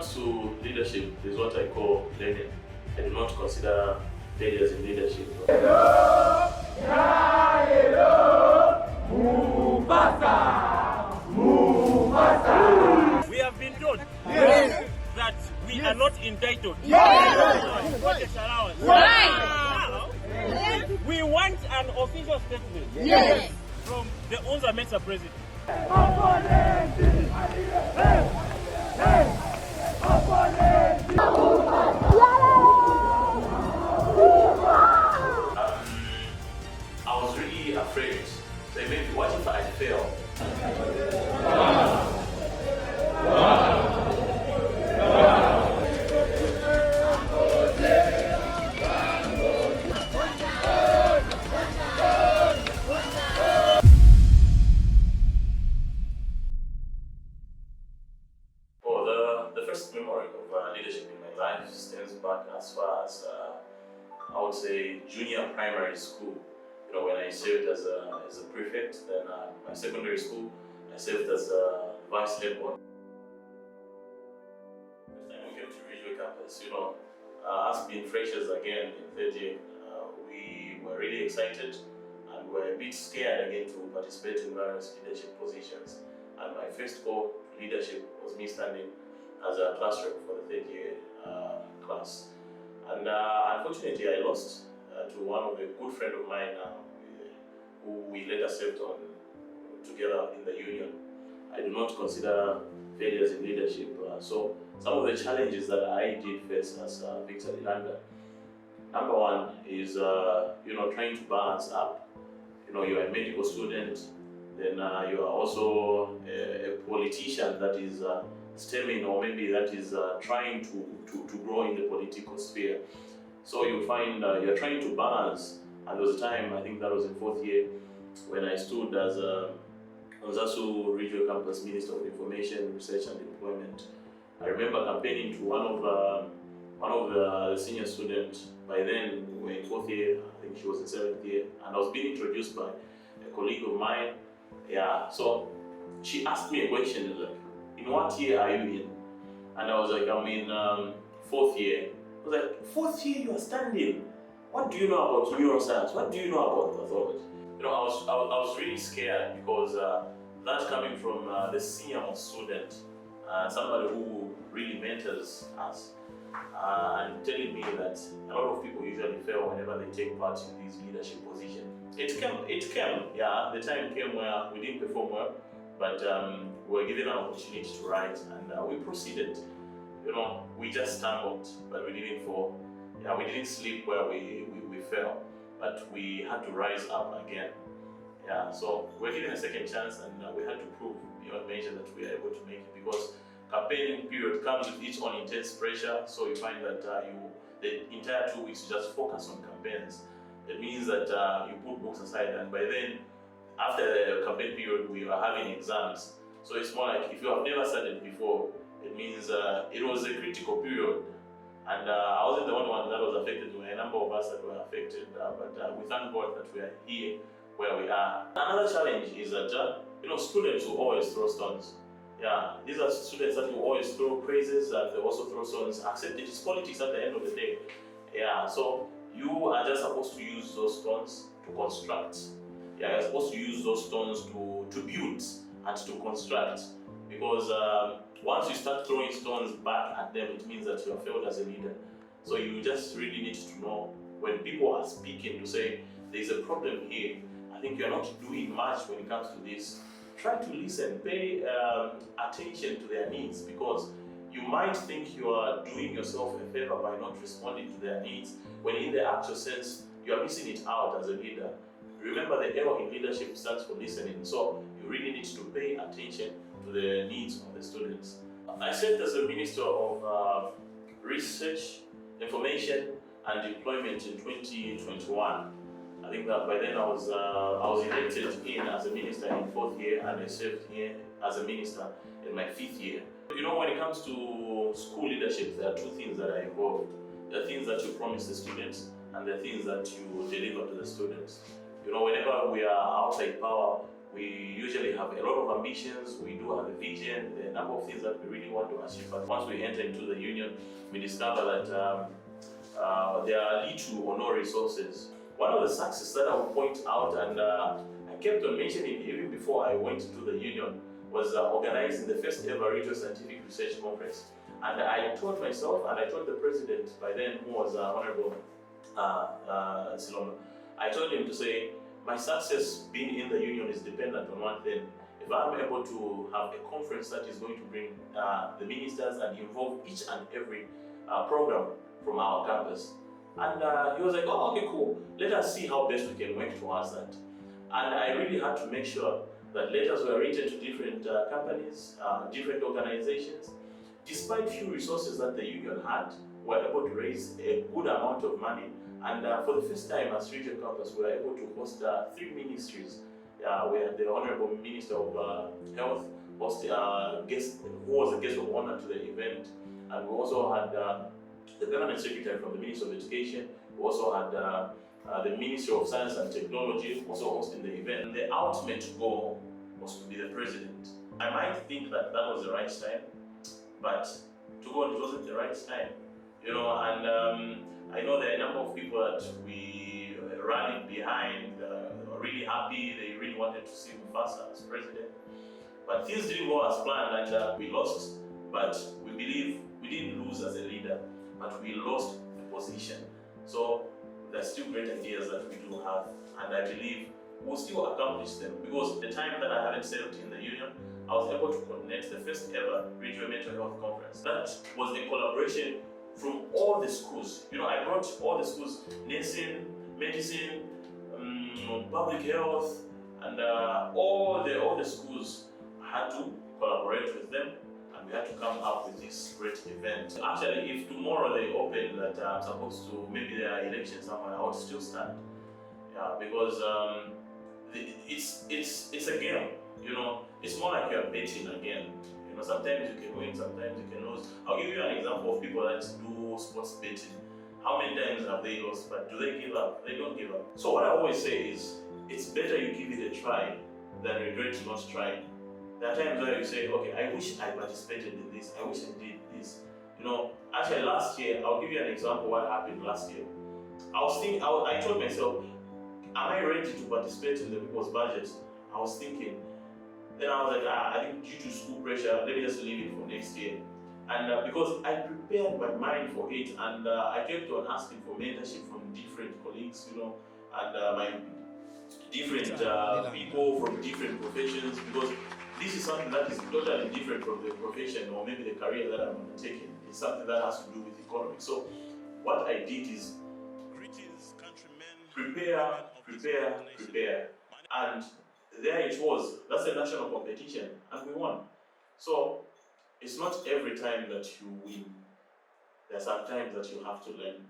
comes to leadership, there's what I call learning. I do not consider failures in leadership. Hello, Mufasa, Mufasa. We have been told that we are not entitled. Project allowance. We want an official statement from the Unza president. I was really afraid. So maybe what if I fail? The first memory of leadership in my life stems back as far as I would say junior primary school. You know, when I served as a prefect, then my secondary school, I served as a vice head boy. First time we came to Ridgeway campus, you know, us being freshers again in third year, we were really excited and were a bit scared again to participate in various leadership positions. And my first call to leadership was me standing as a class rep for the third year class. And unfortunately, I lost to one of a good friend of mine who we later served on together in the union. I do not consider failures in leadership. So some of the challenges that I did face as Victor Lilanda. Number one is you know, trying to balance up. You know, you're a medical student, then you are also a politician that is stemming, or maybe that is trying to grow in the political sphere. So you find you're trying to balance, and there was a time, I think that was in fourth year, when I stood as Unzasu Regional Campus Minister of Information, Research and Employment. I remember campaigning to one of the senior students. By then, we were in fourth year, I think she was in seventh year, and I was being introduced by a colleague of mine. Yeah, so she asked me a question, like, in what year are you in? And I was like, I'm in fourth year. I was like, fourth year you are standing? What do you know about neuroscience? What do you know about pathology? You know, I was really scared because that coming from the senior student, somebody who really mentors us, and telling me that a lot of people usually fail whenever they take part in these leadership positions. It came, yeah, the time came where we didn't perform well, but we were given an opportunity to rise, and we proceeded. You know, we just stumbled, but we didn't fall. Yeah, we didn't sleep where we fell, but we had to rise up again. Yeah, so we were given a second chance, and we had to prove beyond measure that we are able to make it, because campaigning period comes with its own intense pressure. So you find that the entire 2 weeks you just focus on campaigns. It means that you put books aside, and by then, after the campaign period, we were having exams. So it's more like, if you have never studied before, it means it was a critical period. And I wasn't the only one that was affected. There were a number of us that were affected, but we thank God that we are here where we are. Another challenge is that you know, students will always throw stones. Yeah, these are students that will always throw praises, and they also throw stones. Accept it is politics at the end of the day. Yeah, so you are just supposed to use those stones to construct. Yeah, you're supposed to use those stones to build and to construct. Because once you start throwing stones back at them, it means that you have failed as a leader. So you just really need to know, when people are speaking, to say, there's a problem here. I think you're not doing much when it comes to this. Try to listen, pay attention to their needs, because you might think you are doing yourself a favor by not responding to their needs, when in the actual sense, you are missing it out as a leader. Remember, the L in leadership stands for listening, so you really need to pay attention to the needs of the students. I served as a Minister of Research, Information and Employment in 2021. I think that by then I was elected in as a minister in fourth year, and I served here as a minister in my fifth year. You know, when it comes to school leadership, there are two things that are involved. There are things that you promise the students, and there are things that you deliver to the students. You know, whenever we are outside power, we usually have a lot of ambitions, we do have a vision, then a number of things that we really want to achieve. But once we enter into the union, we discover that there are little or no resources. One of the successes that I will point out, and I kept on mentioning even before I went to the union, was organizing the first ever Ridgeway Scientific Research Conference. And I told myself, and I told the president by then, who was Honorable Siloma, I told him to say, my success being in the union is dependent on one thing. If I'm able to have a conference that is going to bring the ministers and involve each and every program from our campus. And he was like, oh, okay, cool. Let us see how best we can work towards that. And I really had to make sure that letters were written to different companies, different organizations. Despite few resources that the union had, we were able to raise a good amount of money. And for the first time as Ridgeway campus, we were able to host 3 ministries. We had the Honorable Minister of Health host guest, who was a guest of honor to the event. And we also had the Permanent Secretary from the Ministry of Education. We also had the Ministry of Science and Technology also hosting the event. And the ultimate goal was to be the president. I might think that that was the right time, but to God, it wasn't the right time. You know, and I know there are a number of people that we rallied behind, were really happy, they really wanted to see Mufasa as president. But things didn't go as planned, and we lost. But we believe we didn't lose as a leader, but we lost the position. So there are still great ideas that we do have, and I believe we'll still accomplish them, because the time that I haven't served in the union, I was able to coordinate the first ever Ridgeway Mental Health Conference. That was a collaboration from all the schools. You know, I brought all the schools, nursing, medicine, public health, and all the schools had to collaborate with them, and we had to come up with this great event. Actually, if tomorrow they open that I'm supposed to, maybe there are elections somewhere, I would still stand. Yeah, because it's a game. You know, it's more like you're betting again. You know, sometimes you can win, sometimes you can lose. I'll give you an example of people that do sports betting. How many times have they lost, but do they give up? They don't give up. So what I always say is, it's better you give it a try than regret not trying. There are times where you say, okay, I wish I participated in this, I wish I did this. You know, actually last year, I'll give you an example of what happened last year. I told myself, am I ready to participate in the people's budget? I was thinking. Then I was like, I think due to school pressure, let me just leave it for next year. And because I prepared my mind for it, and I kept on asking for mentorship from different colleagues, you know, and my different people from different professions, because this is something that is totally different from the profession or maybe the career that I'm undertaking. It's something that has to do with economics. So what I did is prepare. And there it was. That's a national competition, and we won. So it's not every time that you win. There are some times that you have to learn.